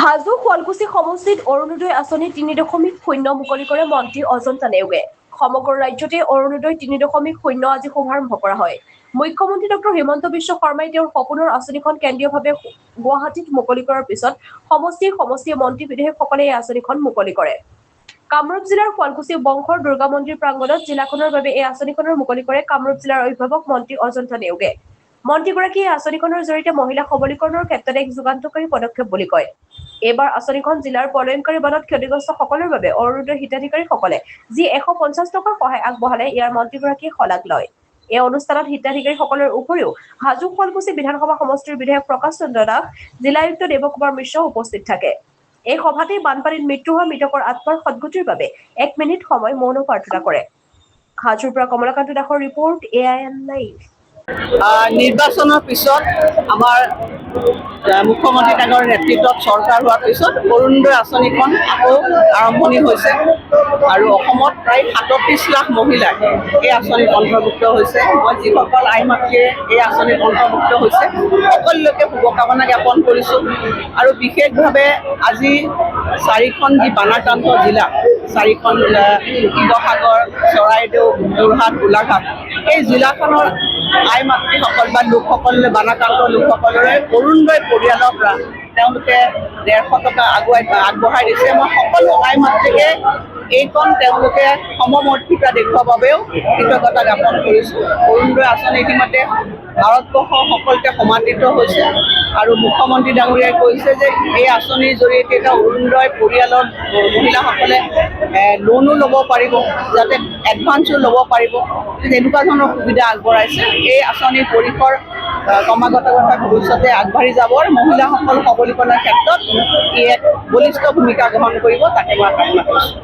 হাজো শুৱালকুছি সমষ্টিত অৰুণোদয় আঁচনি ৩.০ মুকলি কৰে মন্ত্ৰী অজন্তা নেওগে। সমগ্ৰ ৰাজ্যতে অৰুণোদয় ৩.০ আজি শুভাৰম্ভ কৰা হয়। মুখ্যমন্ত্ৰী ডক্টৰ হিমন্ত বিশ্ব শৰ্মাই তেওঁৰ সপোনৰ আঁচনিখন কেন্দ্ৰীয়ভাৱে গুৱাহাটীত মুকলি কৰাৰ পিছত সমষ্টিয়ে মন্ত্ৰী বিধায়কসকলে এই আঁচনিখন মুকলি কৰে। কামৰূপ জিলাৰ শুৱালকুছি বংশৰ দুৰ্গা মন্দিৰ প্ৰাংগণত জিলাখনৰ বাবে এই আঁচনিখনৰ মুকলি কৰে কামৰূপ জিলাৰ অভিভাৱক মন্ত্ৰী অজন্তা নেওগে। মন্ত্ৰীগৰাকীয়ে এই আঁচনিখনৰ জৰিয়তে মহিলা সবলীকৰণৰ ক্ষেত্ৰত এক যুগান্তকাৰী পদক্ষেপ বুলি কয়। এইবাৰ আঁচনিখন জিলাৰ প্ৰলয়ংকাৰী বানত ক্ষতিগ্ৰস্তসকলৰ বাবে অৰুণোদয় হিতাধিকাৰীসকলে যি ১৫০ টকাৰ সহায় আগবঢ়ালে ইয়াৰ মন্ত্ৰীগৰাকীয়ে শলাগ লয়। এই অনুষ্ঠানত হিতাধিকাৰীসকলৰ উপৰিও হাজো শুৱালকুছি বিধানসভা সমষ্টিৰ বিধায়ক প্ৰকাশ চন্দ্ৰ দাস, জিলা আয়ুক্ত দেৱকুমাৰ মিশ্ৰ উপস্থিত থাকে। এই সভাতেই বানপানীত মৃত্যু হোৱা মৃতকৰ আত্মাৰ সদ্গতিৰ বাবে ১ মিনিট সময় মৌন প্ৰাৰ্থনা কৰে। হাজোৰ পৰা কমলাকান্ত দাসৰ ৰিপৰ্ট AIN লাইভ। নিৰ্বাচনৰ পিছত আমাৰ মুখ্যমন্ত্ৰী ডাঙৰ নেতৃত্বত চৰকাৰ হোৱাৰ পিছত অৰুণোদয় আঁচনিখন আকৌ আৰম্ভণি হৈছে আৰু অসমত প্ৰায় ৩৭ লাখ মহিলাই এই আঁচনিত অন্তৰ্ভুক্ত হৈছে। মই যিসকল আই মাতৃয়ে এই আঁচনিত অন্তৰ্ভুক্ত হৈছে সকলোকে শুভকামনা জ্ঞাপন কৰিছোঁ আৰু বিশেষভাৱে আজি 4খন যি বানাক্ৰান্ত জিলা, 4খন শিৱসাগৰ, চৰাইদেউ, যোৰহাট, গোলাঘাট, এই জিলাখনৰ আই মাতৃসকল বা লোকসকলে বানাক্ৰান্ত লোকসকলৰে অৰুণোদয় পৰিয়ালৰ পৰা তেওঁলোকে ১৫০ টকা আগবঢ়াই দিছে। মই সকলো আই মাতৃকে এইখন তেওঁলোকে সমমৰ্যাদা দেখুওৱাৰ বাবেও কৃতজ্ঞতা জ্ঞাপন কৰিছোঁ। অৰুণোদয় আঁচনি ইতিমধ্যে ভাৰতবৰ্ষৰ সকলোতে সমাদৃত হৈছে আৰু মুখ্যমন্ত্ৰী ডাঙৰীয়াই কৈছে যে এই আঁচনিৰ জৰিয়তে এটা অৰুণোদয় পৰিয়ালৰ মহিলাসকলে লোনো ল'ব পাৰিব, যাতে এডভান্সো ল'ব পাৰিব, তেনেকুৱা ধৰণৰ সুবিধা আগবঢ়াইছে। এই আঁচনিৰ পৰিসৰ ক্ৰমাগতভাৱে ভৱিষ্যতে আগবাঢ়ি যাব আৰু মহিলাসকল সবলীকৰণৰ ক্ষেত্ৰত ই এক বলিষ্ঠ ভূমিকা গ্ৰহণ কৰিব, তাকে মই কামনা কৰিছোঁ।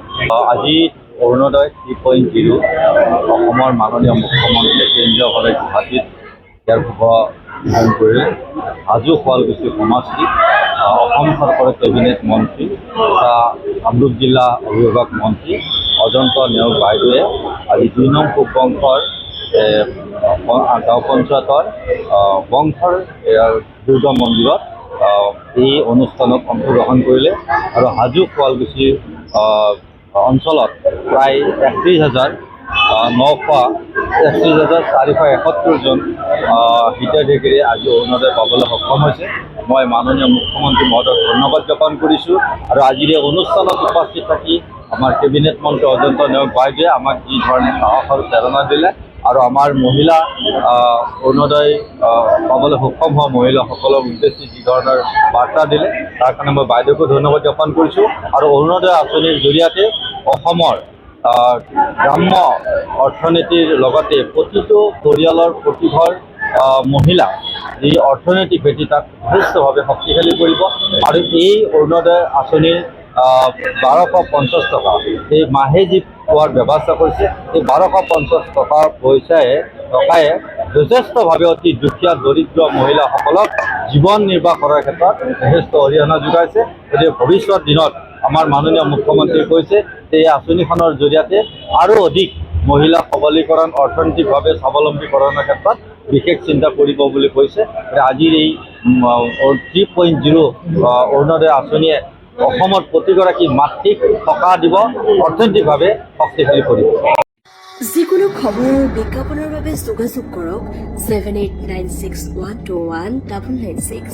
আজি অৰুণোদয় 3.0 অসমৰ মাননীয় মুখ্যমন্ত্ৰীয়ে কেন্দ্ৰীয়ভাৱে গুৱাহাটীত ইয়াৰ শুভ উদ্বোধন কৰিলে। হাজো শুৱালকুছি সমষ্টি অসম চৰকাৰৰ কেবিনেট মন্ত্ৰী তথা কামৰূপ জিলা অভিভাৱক মন্ত্ৰী অজন্তা নেওগ বাইদেৱে আজি ২ নং পূব বংশৰ গাঁও পঞ্চায়তৰ বংশৰ দুৰ্গা মন্দিৰত এই অনুষ্ঠানত অংশগ্ৰহণ কৰিলে আৰু হাজো শুৱালকুছি অঞ্চলত প্ৰায় ৩১,471জন হিতাধিকাৰী আজি অৰুণোদয় পাবলৈ সক্ষম হৈছে। মই মাননীয় মুখ্যমন্ত্ৰী মহোদয়ক ধন্যবাদ জ্ঞাপন কৰিছোঁ আৰু আজিৰ এই অনুষ্ঠানত উপস্থিত থাকি আমাৰ কেবিনেট মন্ত্ৰী অজন্তা নেওগ বাইদেৱে আমাক যি ধৰণে সাহস আৰু প্ৰেৰণা দিলে আৰু আমাৰ মহিলা অৰুণোদয় পাবলৈ সক্ষম হোৱা মহিলাসকলৰ উদ্দেশ্যে যি ধৰণৰ বাৰ্তা দিলে তাৰ কাৰণে মই বাইদেউকো ধন্যবাদ জ্ঞাপন কৰিছোঁ আৰু অৰুণোদয় আঁচনিৰ জৰিয়তে অসমৰ গ্ৰাম্য অৰ্থনীতিৰ লগতে প্ৰতিটো পৰিয়ালৰ প্ৰতিঘৰ মহিলা যি অৰ্থনৈতিক ভেটি তাক যথেষ্টভাৱে শক্তিশালী কৰিব আৰু এই অৰুণোদয় আঁচনিৰ ১২৫০ টকা এই মাহে যি পোৱাৰ ব্যৱস্থা কৰিছে, এই ১২৫০ টকাৰ টকায়ে যথেষ্টভাৱে অতি দুখীয়া দৰিদ্ৰ মহিলাসকলক জীৱন নিৰ্বাহ কৰাৰ ক্ষেত্ৰত যথেষ্ট অৰিহণা যোগাইছে। গতিকে ভৱিষ্যত দিনত আমাৰ মাননীয় মুখ্যমন্ত্ৰীয়ে কৈছে যে এই আঁচনিখনৰ জৰিয়তে আৰু অধিক মহিলা সবলীকৰণ অৰ্থনৈতিকভাৱে স্বাৱলম্বীকৰণৰ ক্ষেত্ৰত বিশেষ চিন্তা কৰিব বুলি কৈছে। আজিৰ এই 3.0 অৰুণোদয় আঁচনিয়ে অসমৰ প্ৰতিগৰাকী মাতৃক টকা দিব, অৰ্থনৈতিকভাৱে শক্তিশালী কৰিব। যিকোনো খবৰ বিজ্ঞাপনৰ বাবে যোগাযোগ কৰক 7896121996।